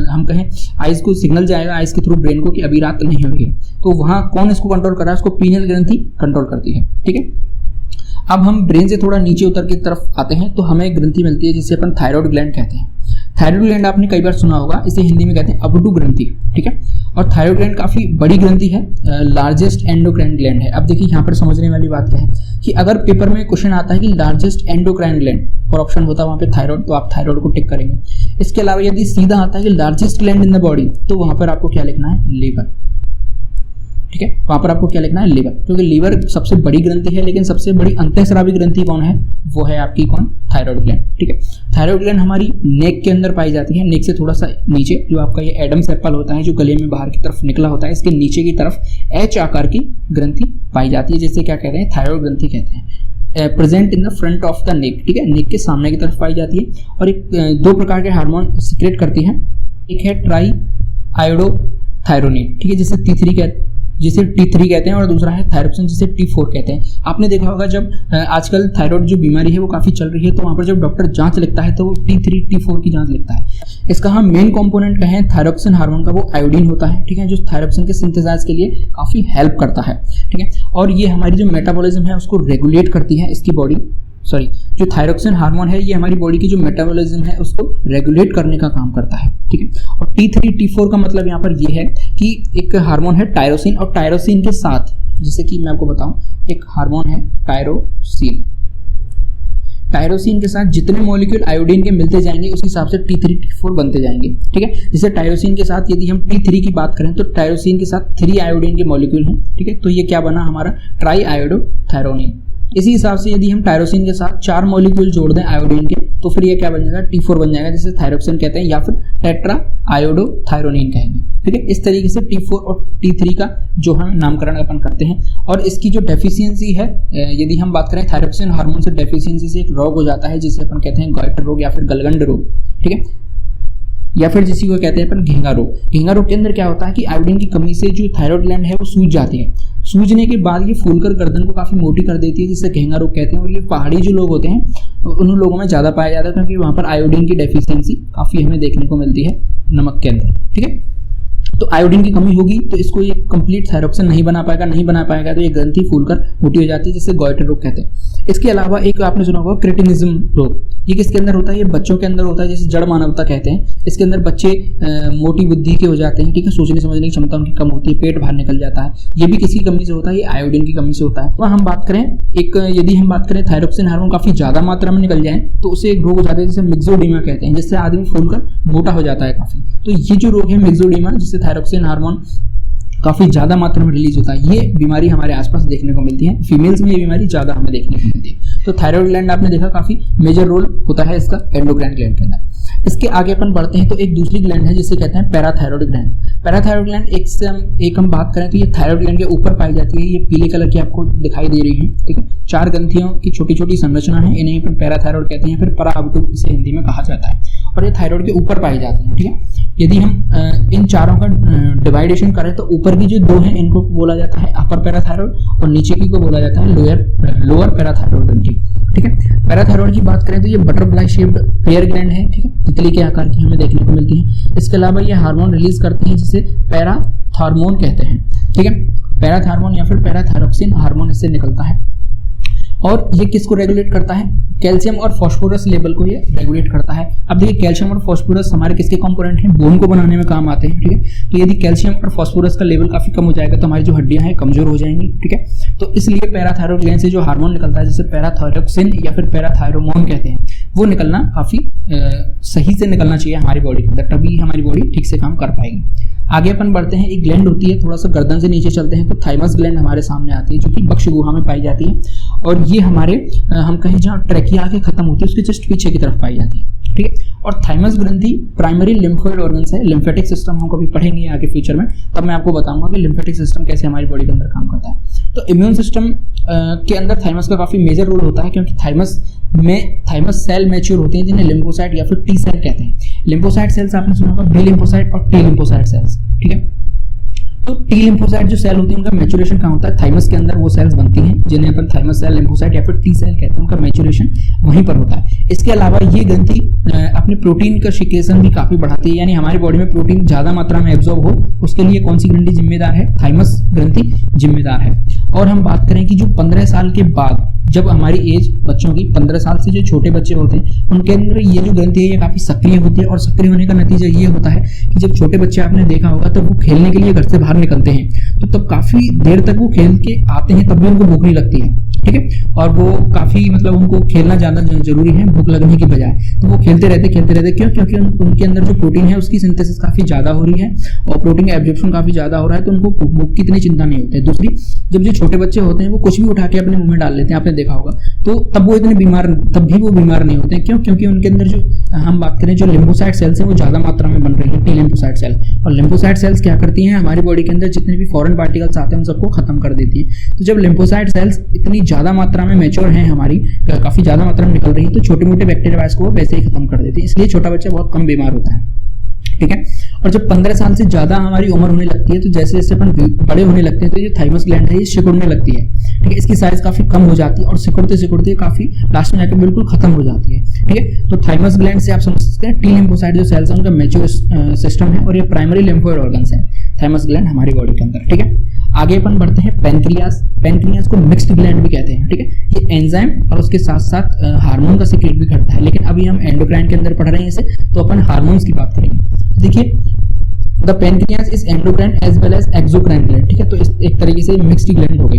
हम कहें आइज़ को सिग्नल जाएगा आइज़ के थ्रू ब्रेन को कि अभी रात नहीं हुई है। तो वहाँ कौन इसको कंट्रोल कर रहा है? उसको पीनियल ग्रंथि कंट्रोल करती है, ठीक है। अब हम ब्रेन से थोड़ा नीचे उतर की तरफ आते हैं तो हमें एक ग्रंथि मिलती है जिसे अपन थायराइड ग्लैंड कहते हैं। थायराइड ग्लैंड आपने कई बार सुना होगा, इसे हिंदी में कहते हैं अबडू ग्रंथि, ठीक है। और थायराइड ग्लैंड काफ़ी बड़ी ग्रंथि है, लार्जेस्ट एंडोक्राइन ग्लैंड है। अब देखिए यहाँ पर समझने वाली बात क्या है कि अगर पेपर में क्वेश्चन आता है कि लार्जेस्ट एंडोक्राइन ग्लैंड और ऑप्शन होता है वहाँ पे थायराइड, तो आप थायराइड को टिक करेंगे। इसके अलावा यदि सीधा आता है कि largest gland in the body, तो वहाँ पर आपको क्या लिखना है? लीवर, ठीक है। वहाँ पर आपको क्या लिखना है? लीवर, क्योंकि लीवर सबसे बड़ी ग्रंथि है। लेकिन सबसे बड़ी अंतःस्रावी ग्रंथि कौन है? वो है आपकी कौन? थायराइड ग्लैंड, ठीक है। थायराइड ग्लैंड हमारी नेक के अंदर पाई जाती है, नेक से थोड़ा सा नीचे, जो आपका ये एडम्स एप्पल होता है जो गले में बाहर की तरफ निकला होता है, इसके नीचे की तरफ एच आकार की ग्रंथि पाई जाती है, जिसे क्या कहते हैं? थायराइड ग्रंथि कहते हैं। Present in the front of the neck, ठीक है, नेक के सामने की तरफ पाई जाती है। और एक दो प्रकार के हार्मोन सिक्रेट करती है, एक है ट्राई आयोडोथायरोनिन, ठीक है, जिसे T3 कहते हैं, और दूसरा है थायरोक्सिन जिसे T4 कहते हैं। आपने देखा होगा जब आजकल थायराइड जो बीमारी है वो काफ़ी चल रही है, तो वहाँ पर जब डॉक्टर जांच लिखता है तो वो T3 T4 की जांच लिखता है। इसका हम मेन कंपोनेंट कहें थायरोक्सिन हार्मोन का, वो आयोडीन होता है, ठीक है, जो थायरोक्सिन के सिंथेसाइज के लिए काफ़ी हेल्प करता है, ठीक है। और ये हमारी जो मेटाबॉलिज्म है उसको रेगुलेट करती है, इसकी बॉडी जो थायरोक्सिन हार्मोन है ये हमारी बॉडी की जो मेटाबॉलिज्म है उसको रेगुलेट करने का काम करता है, ठीक है। और T3 T4 का मतलब यहाँ पर ये है कि एक हार्मोन है टायरोसिन, और टायरोसिन के साथ, जैसे कि मैं आपको बताऊं, एक हार्मोन है टायरोसिन। टायरोसिन के साथ जितने मॉलिक्यूल आयोडीन के मिलते जाएंगे उस हिसाब से T3 T4 बनते जाएंगे, ठीक है। जैसे टायरोसिन के साथ यदि हम T3 की बात करें तो टायरोसिन के साथ 3 आयोडीन के मॉलिक्यूल हैं, ठीक है। तो ये क्या बना हमारा? Try iodothyronine. इसी हिसाब से यदि हम टायरोसिन के साथ 4 मॉलिक्यूल जोड़ दें आयोडीन के, तो फिर ये क्या बन जाएगा? T4 बन जाएगा, जिसे थायरोक्सिन कहते हैं या फिर टेट्रा आयोडोथायरोनिन कहेंगे, ठीक है। इस तरीके से T4 और T3 का जो हम नामकरण अपन करते हैं। और इसकी जो डेफिशिएंसी है, यदि हम बात करें थायरोक्सिन हार्मोन से डेफिशिएंसी से एक रोग हो जाता है जिसे अपन कहते हैं गॉइटर रोग या फिर गलगंड रोग, ठीक है, या फिर जिसी को कहते हैं अपन घेंगा रोग। घेंगा रोग के अंदर क्या होता है कि आयोडीन की कमी से जो थायराइड ग्लैंड है वो सूज जाती है। सूजने के बाद ये फूलकर गर्दन को काफ़ी मोटी कर देती है, जिसे घेंगा रोग कहते हैं। और ये पहाड़ी जो लोग होते हैं उन लोगों में ज़्यादा पाया जाता है, क्योंकि वहाँ पर आयोडीन की डेफिशिएंसी काफ़ी हमें देखने को मिलती है नमक के अंदर, ठीक है। तो आयोडीन की कमी होगी तो इसको ये कंप्लीट थायरोक्सिन नहीं बना पाएगा तो ये ग्रंथि फूलकर मोटी हो जाती है, जिससे गॉइटर रोग कहते हैं। इसके अलावा एक आपने सुना होगा क्रेटिनिज्म रोग। ये किसके अंदर होता है? ये बच्चों के अंदर होता है, जैसे जड़ मानवता कहते हैं। इसके अंदर बच्चे मोटी बुद्धि के हो जाते हैं, ठीक है, सोचने समझने की क्षमता उनकी कम होती है, पेट बाहर निकल जाता है। ये भी किसी कमी से होता है, ये आयोडीन की कमी से होता है। तो हम बात करें यदि हम बात करें थायरोक्सिन हार्मोन काफ़ी ज़्यादा मात्रा में निकल जाए तो उसे एक रोग हो जाता है जिसे मिक्सोडीमा कहते हैं, जिससे आदमी फूलकर मोटा हो जाता है काफ़ी। तो ये जो रोग है मिक्सोडीमा, जिससे थायरोक्सिन हार्मोन काफ़ी ज़्यादा मात्रा में रिलीज होता है, ये बीमारी हमारे आसपास देखने को मिलती है। फीमेल्स में ये बीमारी ज़्यादा हमें देखने को मिलती है। तो थायराइड ग्लैंड आपने देखा काफ़ी मेजर रोल होता है इसका एंडोक्राइन ग्लैंड के अंदर। इसके आगे अपन बढ़ते हैं तो एक दूसरी ग्लैंड है जिसे कहते हैं पैराथायरॉइड ग्लैंड। पैराथायरॉइड ग्लैंड एक हम बात करें तो ये थायराइड ग्लैंड के ऊपर पाई जाती है। ये पीले कलर की आपको दिखाई दे रही है, ठीक है। 4 ग्रंथियों की छोटी छोटी संरचना है, इन्हें अपन पैराथायरॉइड कहते हैं, फिर पराअबटू इसे हिंदी में कहा जाता है, और ये थायराइड के ऊपर पाई जाती है, ठीक है। यदि हम इन चारों का डिवाइडेशन करें तो ऊपर की जो 2 हैं इनको बोला जाता है अपर पैराथायरॉइड, और नीचे की को बोला जाता है लोअर पैराथायरॉइड ग्रंथि, ठीक है। पैराथायरॉइड की बात करें तो ये बटरफ्लाई शेप्ड पेयर ग्लैंड है, ठीक है, तितली के आकार की हमें देखने को मिलती है। इसके अलावा ये हार्मोन रिलीज करते हैं जिसे पैराथार्मोन कहते हैं, ठीक है। पैराथार्मोन या फिर पैराथायरोक्सिन हार्मोन इससे निकलता है, और ये किसको रेगुलेट करता है? कैल्शियम और फास्फोरस लेवल को ये रेगुलेट करता है। अब देखिए कैल्शियम और फास्फोरस हमारे किसके कंपोनेंट हैं? बोन को बनाने में काम आते हैं, ठीक है। तो यदि कैल्शियम और फास्फोरस का लेवल काफी कम हो जाएगा तो हमारी जो हड्डियां हैं कमजोर हो जाएंगी, ठीक है। तो इसलिए पैराथायरॉइड ग्लैंड से जो हार्मोन निकलता है जिसे पैराथायरोक्सिन या फिर पैराथायरोमोन कहते हैं, वो निकलना काफ़ी सही से निकलना चाहिए हमारी बॉडी के अंदर, तभी हमारी बॉडी ठीक से काम कर पाएगी। आगे अपन बढ़ते हैं, एक ग्लैंड होती है, थोड़ा सा गर्दन से नीचे चलते हैं तो थाइमस ग्लैंड हमारे सामने आती है, जो कि बक्ष गुहा में पाई जाती है, और ये हमारे हम कहें जहाँ ट्रैकिया के खत्म होती है उसके जस्ट पीछे की तरफ पाई जाती है, ठीक है। और थाइमस ग्रंथि प्राइमरी लिम्फोइड ऑर्गन्स है, लिम्फेटिक सिस्टम हम कभी पढ़ेंगे आगे फ्यूचर में, तब मैं आपको बताऊंगा कि लिम्फेटिक सिस्टम कैसे हमारी बॉडी के अंदर काम करता है। तो इम्यून सिस्टम के अंदर थाइमस का काफ़ी मेजर रोल होता है, क्योंकि थाइमस सेल मैच्योर होते हैं जिन्हें लिम्फोसाइट या फिर टी सेल कहते हैं। लिम्फोसाइट सेल्स आपने सुना होगा, बी लिम्फोसाइट और टी लिम्फोसाइट सेल्स, ठीक है। तो टी लिम्फोसाइट जो सेल होती है उनका मैच्योरेशन कहाँ होता है, थाइमस के अंदर वो सेल्स बनती हैं जिन्हें अपन थाइमस सेल, लिम्फोसाइट या फिर टी सेल कहते हैं, उनका मैच्योरेशन वहीं पर होता है। इसके अलावा ये ग्रंथि अपने प्रोटीन का सिक्रेशन भी काफी बढ़ाती है, यानी हमारी बॉडी में प्रोटीन ज्यादा मात्रा में एब्जॉर्ब हो उसके लिए कौन सी ग्रंथि जिम्मेदार है, थाइमस ग्रंथि जिम्मेदार है। और हम बात करें कि जो 15 साल के बाद, जब हमारी एज बच्चों की 15 साल से जो छोटे बच्चे होते हैं उनके अंदर ये जो ग्रंथि है ये काफी सक्रिय होती है, और सक्रिय होने का नतीजा ये होता है कि जब छोटे बच्चे आपने देखा होगा तो वो खेलने के लिए घर से बाहर निकलते हैं तो तब काफी देर तक वो खेल के आते हैं, तब भी उनको भूख नहीं लगती है, ठीक है। और वो काफी मतलब उनको खेलना ज्यादा जरूरी है भूख लगने की बजाय, तो वो खेलते रहते क्यों, क्योंकि उनके अंदर जो प्रोटीन है उसकी सिंथेसिस काफी ज्यादा हो रही है और प्रोटीन एब्जॉर्प्शन काफी ज्यादा हो रहा है, तो उनको भूख की इतनी चिंता नहीं होती है। दूसरी, जब जो छोटे बच्चे होते हैं वो कुछ भी उठा के अपने मुंह में डाल लेते हैं, आपने देखा होगा, तो तब वो बीमार नहीं होते हैं। क्यों? क्योंकि उनके अंदर जो हम बात करें जो लिम्फोसाइट सेल्स हैं वो ज्यादा मात्रा में बन रही है, टी लिम्फोसाइट सेल। और लिम्फोसाइट सेल्स क्या करती हैं, हमारी बॉडी के अंदर जितने भी फॉरेन पार्टिकल्स आते हैं उन सबको खत्म कर देती है। तो जब लिम्फोसाइट सेल्स इतनी ज्यादा मात्रा में मैच्योर हैं, हमारी काफी ज्यादा मात्रा में निकल रही है, तो छोटे मोटे बैक्टीरिया वायरस को वो वैसे ही खत्म कर देती है, इसलिए छोटा बच्चा बहुत कम बीमार होता है, ठीक है। और जब 15 साल से ज्यादा हमारी उम्र होने लगती है तो जैसे जैसे अपन बड़े होने लगते हैं तो ये थाइमस ग्लैंड है ये सिकुड़ने लगती है, ठीक है। इसकी साइज काफी कम हो जाती है और सिकुड़ते काफी लास्ट में जाकर बिल्कुल खत्म हो जाती है, ठीक है। तो थाइमस ग्लैंड से आप समझ सकते हैं टी लिम्फोसाइट जो सेल्स है उनका मैच्योर सिस्टम है और ये प्राइमरी लिम्फोइड ऑर्गन्स है थाइमस ग्लैंड हमारी बॉडी के अंदर, ठीक है। आगे अपन बढ़ते हैं पेनक्रियास को मिक्स्ड ग्लैंड भी कहते हैं, ठीक है। ये एंजाइम और उसके साथ साथ हार्मोन का सीक्रेट भी करता है, लेकिन अभी हम एंडोक्राइन के अंदर पढ़ रहे हैं इसे, तो अपन हार्मोन्स की बात करेंगे। देखिए, the pancreas is endocrine as well as exocrine gland, ठीक है। तो इस एक तरीके से मिक्स्ड ग्लैंड हो गई,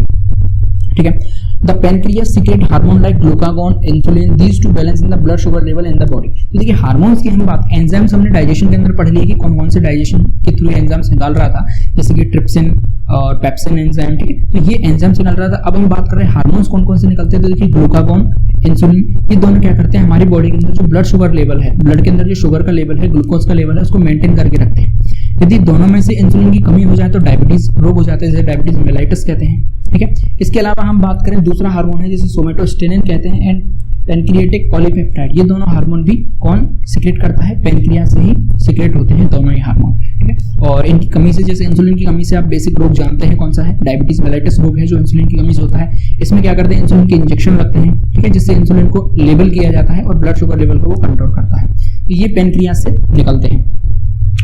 ठीक है। The pancreas secret hormone like glucagon, insulin, these two balance in the blood sugar level in the body. तो देखिए, हार्मोन्स की हम बात, एंजाइम्स हमने डाइजेशन के अंदर पढ़ लिया कि कौन कौन से डाइजेशन के थ्रू एंजाइम्स निकाल रहा था, जैसे कि ट्रिप्सिन और पेप्सिन एंजाइम, ठीक है। तो ये एंजाइम्स निकाल रहा था। अब हम बात कर रहे हैं हार्मोन्स कौन कौन से निकलते हैं, तो देखिए ग्लूकागोन, इंसुलिन, ये दोनों क्या करते हैं, हमारी बॉडी के अंदर जो ब्लड शुगर लेवल है, ब्लड के अंदर जो शुगर का लेवल है, ग्लूकोज का लेवल है, उसको मेंटेन करके रखते हैं। यदि दोनों में से इंसुलिन की कमी हो जाए तो डायबिटीज रोग हो जाते हैं, जैसे डायबिटीज मेलाइटिस कहते हैं, ठीक है। इसके अलावा हम बात करें दूसरा हार्मोन है जिसे सोमेटोस्टेनिन कहते हैं एंड पेनक्रिएटिक पॉलीपेप्टाइड, ये दोनों हार्मोन भी कौन सीक्रेट करता है, पेनक्रियास से ही सीक्रेट होते हैं दोनों ही हार्मोन, ठीक है। और इनकी कमी से, जैसे इंसुलिन की कमी से आप बेसिक रोग जानते हैं कौन सा है, डायबिटीज मेलाइटिस रोग है जो इंसुलिन की कमी से होता है। इसमें क्या करते हैं, इंसुलिन के इंजेक्शन लगते हैं, ठीक है, जिससे इंसुलिन को लेवल किया जाता है और ब्लड शुगर लेवल को वो कंट्रोल करता है। तो ये पेनक्रियास से निकलते हैं,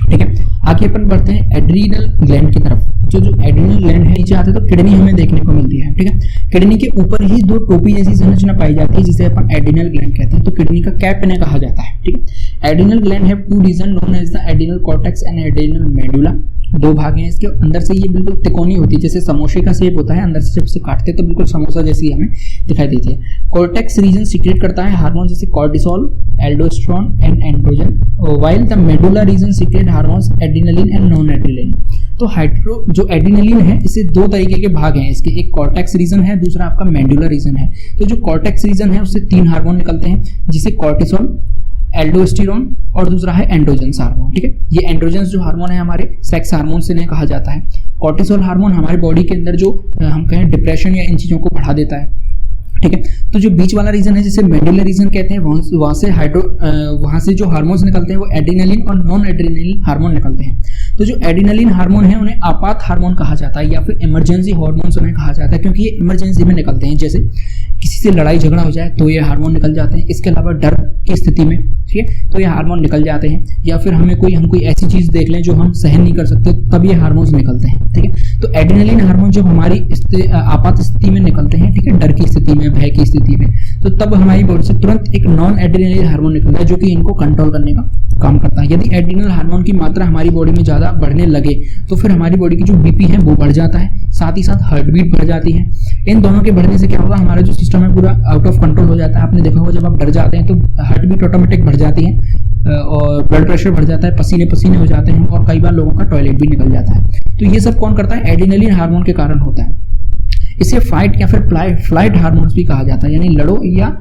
ठीक है। आगे अपन बढ़ते हैं एड्रीनल ग्लैंड की तरफ। जो एड्रीनल ग्लैंड है नीचे आते तो किडनी हमें देखने को मिलती है, ठीक है। किडनी के ऊपर ही दो टोपी जैसी संरचना पाई जाती है जिसे अपन एड्रीनल ग्लैंड कहते हैं, तो किडनी का कैप इन्हें कहा जाता है, ठीक है। Adrenal gland have two region known as the adrenal cortex and adrenal medulla. दो भाग हैं इसके, अंदर से ये बिल्कुल तिकोनी होती है, जैसे समोसे का शेप होता है, अंदर से जब से काटते हैं तो बिल्कुल समोसा जैसी हमें दिखाई देती है। कॉर्टेक्स रीजन सीक्रेट करता है हार्मोन जैसे cortisol, aldosterone and androgen, while the medulla reason secret hormones adrenaline and non adrenaline. तो जो एड्रिनलिन है इसे दो तरीके के भाग हैं इसके, एक कॉर्टेक्स रीजन है, दूसरा आपका मेडुला रीजन है। तो जो कॉर्टेक्स रीजन है उससे 3 हार्मोन निकलते हैं, जिसे कॉर्टिसोल, एल्डोस्टेरोन और दूसरा है एंड्रोजन्स हार्मोन, ठीक है। ये एंड्रोजन्स जो हार्मोन है हमारे सेक्स हार्मोन से इन्हें कहा जाता है। कॉर्टिसोल हार्मोन हमारे बॉडी के अंदर जो हम कहें डिप्रेशन या इन चीजों को बढ़ा देता है, ठीक है। तो जो बीच वाला रीजन है जिसे मेडुलर रीजन कहते हैं, वहां से जो हार्मोन्स निकलते हैं वो एड्रिनलिन और नॉन एड्रिनलिन हार्मोन निकलते हैं। तो जो एड्रिनलिन हार्मोन है उन्हें आपात हार्मोन कहा जाता है या फिर इमरजेंसी हार्मोन्स उन्हें कहा जाता है, क्योंकि ये इमरजेंसी में निकलते हैं, जैसे किसी से लड़ाई झगड़ा हो जाए तो ये हार्मोन निकल जाते हैं। इसके अलावा डर की स्थिति में, ठीक है, तो ये हार्मोन निकल जाते हैं, या फिर हम कोई ऐसी चीज देख लें जो हम सहन नहीं कर सकते तब ये हार्मोन्स निकलते हैं, ठीक है। तो एड्रिनलिन हार्मोन जब हमारी आपात स्थिति में निकलते हैं, ठीक है, डर की स्थिति में, भय की स्थिति में, तो तब हमारी बॉडी से तुरंत एक नॉन एड्रिनलिन हार्मोन निकलता है जो कि इनको कंट्रोल करने का काम करता है। यदि एड्रिनल हार्मोन की मात्रा हमारी बॉडी में ज़्यादा बढ़ने लगे तो फिर हमारी बॉडी की जो बीपी है वो बढ़ जाता है, साथ ही साथ हार्ट बीट बढ़ जाती है। इन दोनों के बढ़ने से क्या होगा, हमारा जो सिस्टम है पूरा आउट ऑफ कंट्रोल हो जाता है। आपने देखा होगा जब आप डर जाते हैं तो हार्ट बीट ऑटोमेटिक बढ़ जाती है और ब्लड प्रेशर बढ़ जाता है, पसीने पसीने हो जाते हैं और कई बार लोगों का टॉयलेट भी निकल जाता है। तो ये सब कौन करता है, एड्रिनलिन हार्मोन के कारण होता है। इसे फाइट या फिर फ्लाइट हार्मोन्स भी कहा जाता है, यानी लड़ो या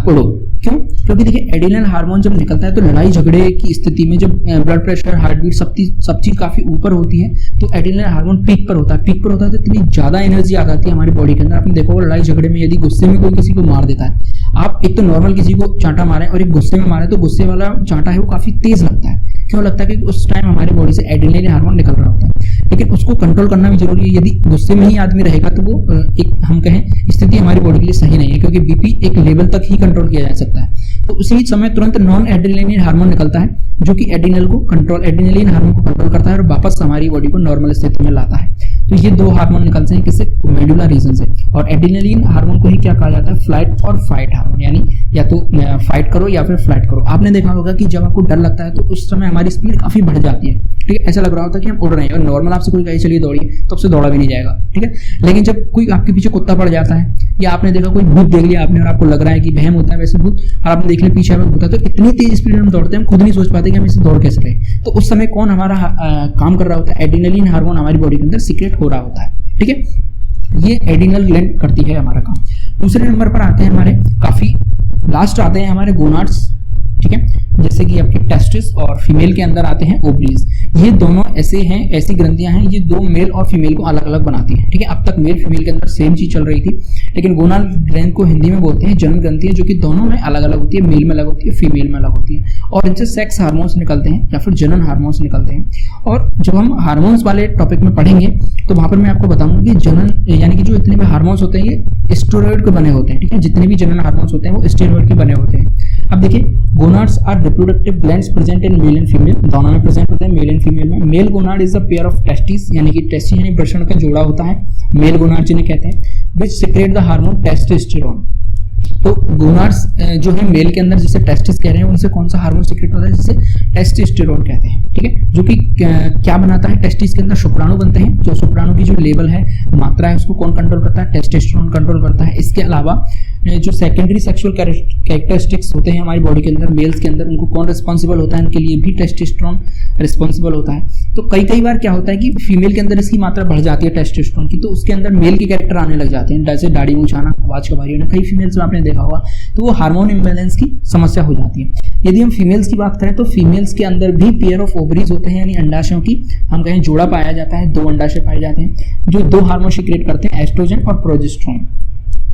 उड़ो। क्यों? क्योंकि देखिए एड्रिनल हार्मोन जब निकलता है तो लड़ाई झगड़े की स्थिति में जब ब्लड प्रेशर, हार्ट बीट सब चीज काफी ऊपर होती है तो एड्रिनल हार्मोन पीक पर होता है। पीक पर होता है तो इतनी ज्यादा एनर्जी आ जाती है हमारी बॉडी के अंदर। आपने देखो लड़ाई झगड़े में यदि गुस्से में कोई किसी को मार देता है, आप एक तो नॉर्मल किसी को चांटा मारे और एक गुस्से में मारे तो गुस्से वाला चांटा है वो काफी तेज लगता है। क्यों लगता है? कि उस टाइम हमारी बॉडी से एड्रिनलिन हार्मोन निकल रहा होता है, लेकिन उसको कंट्रोल करना भी जरूरी है। यदि गुस्से में ही आदमी रहेगा तो वो एक हम कहें स्थिति हमारी बॉडी के लिए सही नहीं है, क्योंकि बीपी एक लेवल तक ही कंट्रोल किया जा सकता है। तो उसी समय तुरंत नॉन एड्रिनलिन हार्मोन निकलता है जो कि एड्रिनलिन हार्मोन को कंट्रोल करता है और वापस हमारी बॉडी को नॉर्मल स्थिति में लाता है। तो ये दो हार्मोन निकलते हैं किससे, मेडुला रीजन से। और एड्रिनलिन हार्मोन को ही क्या कहा जाता है, फ्लाइट और फाइट हार्मोन, यानी या तो फाइट करो या फिर फ्लाइट करो। आपने देखा होगा कि जब आपको डर लगता है तो उस समय हमारी स्पीड काफी बढ़ जाती है, ठीक है। ऐसा लग रहा होता है कि हम उड़ रहे हैं और नॉर्मल आपसे कोई कहे चलिए दौड़िए तो आपसे दौड़ा भी नहीं जाएगा, ठीक है। लेकिन जब कोई आपके पीछे कुत्ता पड़ जाता है या आपने देखा कोई भूत देख लिया आपने और आपको लग रहा है कि वहम होता है वैसे भूत, और आपने देख लिया पीछे में भूत है, तो इतनी तेज स्पीड में हम दौड़ते हैं हम खुद नहीं सोच पाते कि हम इसे दौड़ कैसे रहे। तो उस समय कौन हमारा काम कर रहा होता है, एड्रिनलिन हार्मोन हमारी बॉडी के अंदर सीक्रेट हो रहा होता है, ठीक है। ये एड्रिनल ग्लैंड करती है हमारा काम। दूसरे नंबर पर आते हैं हमारे काफी लास्ट आते हैं हमारे गोनाड्स, ठीक है। जैसे कि आपके टेस्टिस और फीमेल के अंदर आते हैं ओवरीज। ये दोनों ऐसी ग्रंथियां हैं ये दो मेल और फीमेल को अलग अलग बनाती हैं, ठीक है। अब तक मेल फीमेल के अंदर सेम चीज चल रही थी, लेकिन गोनाड ग्लैंड को हिंदी में बोलते हैं जनन ग्रंथि, जो कि दोनों में अलग अलग होती है, मेल में अलग होती है, फीमेल में अलग होती है। और इनसे सेक्स हार्मोन्स निकलते हैं या फिर जनन हार्मोन्स निकलते हैं। और जब हम हार्मोन्स वाले टॉपिक में पढ़ेंगे तो वहां पर मैं आपको बताऊंगा कि जनन यानी कि जो इतने भी हार्मोन्स होते हैं ये स्टेरॉइड के बने होते हैं, ठीक है। जितने भी जनन हार्मोन्स होते हैं वो स्टेरॉइड के बने होते हैं। अब देखिए gonads are reproductive glands present in male and female, दोनों में प्रेजेंट होते हैं, मेल एंड फीमेल में। Male gonad is a pair of testis, यानी कि टेस्टिस यानी वृषण का जोड़ा होता है, मेल गोनाड जिन्हें कहते हैं, विच सिक्रेट द हार्मोन टेस्टोस्टेरोन। तो गोनाड्स जो है मेल के अंदर जिसे टेस्टिस कह रहे हैं उनसे कौन सा हार्मोन सीक्रेट होता है जिसे टेस्टोस्टेरोन कहते हैं, ठीक है। जो कि क्या बनाता है, टेस्टिस के अंदर शुक्राणु बनते हैं। जो शुक्राणु की जो लेवल है, मात्रा है, उसको कौन कंट्रोल करता है, टेस्टोस्टेरोन कंट्रोल करता है। इसके अलावा जो सेकेंडरी सेक्सुअल कैरेक्टरिस्टिक्स होते हैं हमारी बॉडी के अंदर मेल्स के अंदर, उनको कौन रिस्पॉन्सिबल होता है, इनके लिए भी टेस्टोस्टेरोन रिस्पॉन्सिबल होता है। तो कई बार क्या होता है कि फीमेल के अंदर इसकी मात्रा बढ़ जाती है टेस्टोस्टेरोन की, तो उसके अंदर मेल के कैरेक्टर आने लग जाते हैं, जैसे दाढ़ी मूंछाना, आवाज का भारी होना, कई फीमेल्स में आपने देखा होगा। तो वो हार्मोन इम्बैलेंस की समस्या हो जाती है। यदि हम फीमेल्स की बात करें तो फीमेल्स के अंदर भी पेयर ऑफ ओवरीज होते हैं, यानी अंडाशयों की हम कहें जोड़ा पाया जाता है, 2 अंडाशय पाए जाते हैं जो 2 हार्मोन सीक्रेट करते हैं, एस्ट्रोजन और प्रोजेस्टेरोन,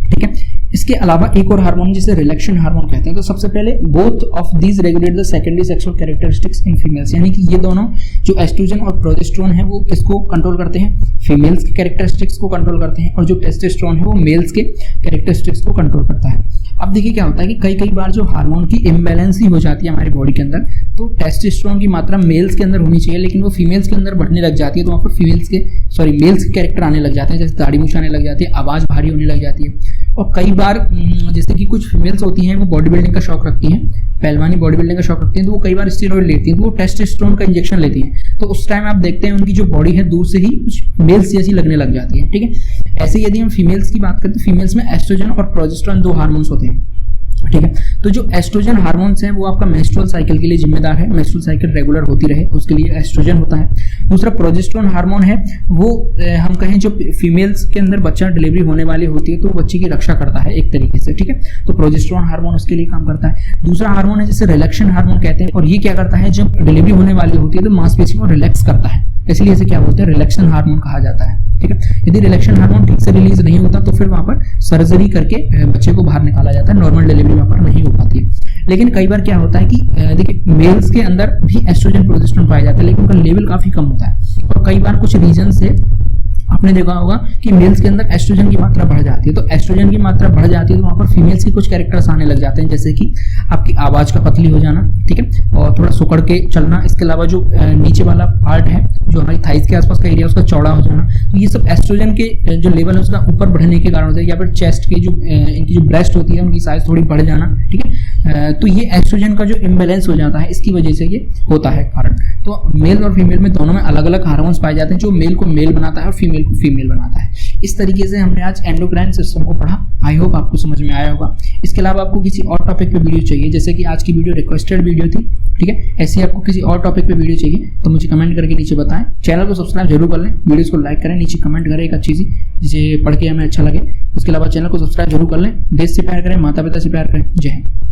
ठीक है। इसके अलावा एक और हार्मोन जिसे रिलैक्सेशन हार्मोन कहते हैं। तो सबसे पहले both of these regulate the secondary sexual characteristics in females, यानी कि ये दोनों जो एस्ट्रोजन और प्रोजेस्टेरोन है वो किसको कंट्रोल करते हैं, फीमेल्स के कैरेक्टरिस्टिक्स को कंट्रोल करते हैं, और जो टेस्टोस्टेरोन है वो मेल्स के कैरेक्टरिस्टिक्स को कंट्रोल करता है। अब देखिए क्या होता है कि कई बार जो हार्मोन की इम्बैलेंस ही हो जाती है हमारी बॉडी के अंदर, तो टेस्टोस्टेरोन की मात्रा मेल्स के अंदर होनी चाहिए लेकिन वो फीमेल्स के अंदर बढ़ने लग जाती है, तो वहाँ पर मेल्स के कैरेक्टर आने लग जाते हैं, जैसे दाढ़ी मूंछ आने लग जाती है, आवाज़ भारी होने लग जाती है। और कई बार जैसे कि कुछ फीमेल्स होती हैं वो बॉडी बिल्डिंग का शौक रखती हैं, पहलवानी बॉडी बिल्डिंग का शौक रखती हैं, तो वो कई बार स्टेरॉइड लेती हैं, तो वो टेस्टोस्टेरोन का इंजेक्शन लेती हैं, तो उस टाइम आप देखते हैं उनकी जो बॉडी है दूर से ही कुछ मेल्स जैसी लगने लग जाती है, ठीक है। ऐसे यदि हम फीमेल्स की बात करें तो फीमेल्स में एस्ट्रोजन और प्रोजेस्टेरोन 2 हार्मोन्स होते हैं, ठीक है। तो जो एस्ट्रोजन हार्मोन्स हैं वो आपका मेंस्ट्रुअल साइकिल के लिए जिम्मेदार है, मेंस्ट्रुअल साइकिल रेगुलर होती रहे उसके लिए एस्ट्रोजन होता है। दूसरा प्रोजेस्टेरोन हार्मोन है, वो हम कहें जो फीमेल्स के अंदर बच्चा डिलीवरी होने वाली होती है तो बच्चे की रक्षा करता है एक तरीके से, ठीक है। तो प्रोजेस्टेरोन हार्मोन उसके लिए काम करता है। दूसरा हार्मोन है जिसे रिलैक्सेशन हार्मोन कहते हैं, और ये क्या करता है, जब डिलीवरी होने वाली होती है तो मांसपेशियों को रिलैक्स करता है, इसलिए इसे क्या बोलते हैं, रिलैक्सेशन हार्मोन कहा जाता है, ठीक है। यदि रिलैक्सेशन हार्मोन ठीक से रिलीज नहीं होता तो फिर वहां पर सर्जरी करके बच्चे को बाहर निकाला जाता है, नॉर्मल डिलीवरी वहां पर नहीं हो पाती है। लेकिन कई बार क्या होता है कि देखिए मेल्स के अंदर भी एस्ट्रोजन प्रोजेस्टेरोन पाया जाता है लेकिन उनका लेवल काफी कम होता है, और कई बार कुछ रीजन से आपने देखा होगा कि मेल्स के अंदर एस्ट्रोजन की मात्रा बढ़ जाती है, तो एस्ट्रोजन की मात्रा बढ़ जाती है तो वहाँ पर फीमेल्स के कुछ कैरेक्टर्स आने लग जाते हैं, जैसे कि आपकी आवाज़ का पतली हो जाना, ठीक है, और थोड़ा सुकड़ के चलना, इसके अलावा जो नीचे वाला पार्ट है जो हमारी थाइस के आसपास का एरिया उसका चौड़ा हो जाना, तो ये सब एस्ट्रोजन के जो लेवल है उसका ऊपर बढ़ने के कारण होता है, या फिर चेस्ट की जो इनकी जो ब्रेस्ट होती है उनकी साइज थोड़ी बढ़ जाना, ठीक है। तो ये एस्ट्रोजन का जो इम्बैलेंस हो जाता है इसकी वजह से ये होता है कारण। तो मेल और फीमेल में दोनों में अलग अलग हार्मोन्स पाए जाते हैं जो मेल को मेल बनाता है और फीमेल को फीमेल बनाता है। इस तरीके से हमने आज एंडोक्राइन सिस्टम को पढ़ा। आई होप आपको समझ में आया होगा। इसके अलावा आपको किसी और टॉपिक पे वीडियो चाहिए, जैसे कि आज की वीडियो रिक्वेस्टेड वीडियो थी, ठीक है, ऐसे ही आपको किसी और टॉपिक पे वीडियो चाहिए तो मुझे कमेंट करके नीचे बताएं। चैनल को सब्सक्राइब जरूर कर लें, वीडियोस को लाइक करें, नीचे कमेंट करें एक अच्छी सी जिसे पढ़ के हमें अच्छा लगे। उसके अलावा चैनल को सब्सक्राइब जरूर कर लें। देश से प्यार करें, माता पिता से प्यार करें। जय हिंद।